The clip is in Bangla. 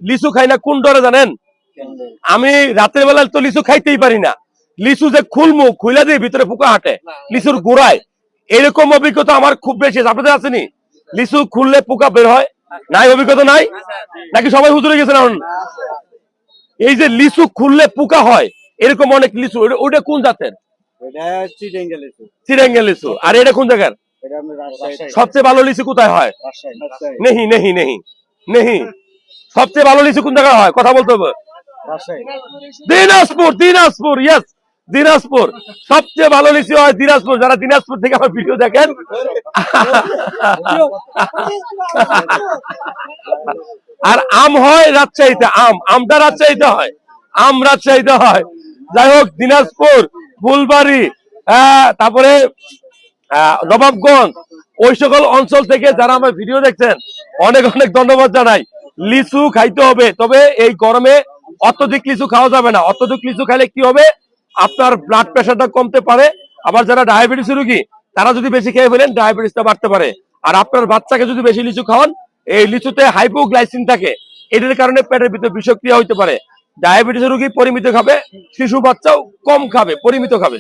লিচু খাই না কোন ডরে জানেন? আমি রাতের বেলায় তো লিচু খাইতেই পারি না। লিচু যে খুলমু, খুইলা দিয়ে ভিতরে পোকা হাঁটে লিচুর গোড়ায়, এরকম অভিজ্ঞতা আমার খুব বেশি। আপনাদের আসেনি? লিচু খুললে পোকা বের হয়? নাই, অভিজ্ঞতা নাই নাকি? সবাই হুজুরে গেছেন এখন? এই যে লিচু খুললে পোকা হয়, এরকম অনেক লিচু, ওটা কোন জাতের? চিটাঙ্গা লিচু। আর এটা কোন জায়গার? সবচেয়ে ভালো লিচু কোথায় হয়? নেহি নেহি নেহি নেহি সবচেয়ে ভালো লিচু কোন জায়গায় হয়? কথা বলতে হবে। দিনাজপুর, দিনাজপুর, ইয়েস, দিনাজপুর। সবচেয়ে ভালো লিচু হয় দিনাজপুর। যারা দিনাজপুর থেকে আমার ভিডিও দেখেন, আর আম হয় রাজশাহীতে। আমটা রাজশাহীতে হয়, আম রাজশাহীতে হয়। যাই হোক, দিনাজপুর, ফুলবাড়ি, তারপরে নবাবগঞ্জ, ওই সকল অঞ্চল থেকে যারা আমার ভিডিও দেখছেন, অনেক অনেক ধন্যবাদ জানাই। লিচু খাইতে হবে, তবে এই গরমে অত্যধিক লিচু খাওয়া যাবে না। অত্যধিক লিচু খাইলে কি হবে? আপনার ব্লাড প্রেশারটা কমতে পারে। আবার যারা ডায়াবেটিস রোগী, তারা যদি বেশি খেয়ে ফেলেন, ডায়াবেটিসটা বাড়তে পারে। আর আপনার বাচ্চাকে যদি বেশি লিচু খাওয়ান, এই লিচুতে হাইপোগ্লাইসিন থাকে, এটার কারণে পেটের ভিতরে বিষক্রিয়া হইতে পারে। ডায়াবেটিস রোগী পরিমিত খাবে, শিশু বাচ্চাও কম খাবে, পরিমিত খাবে।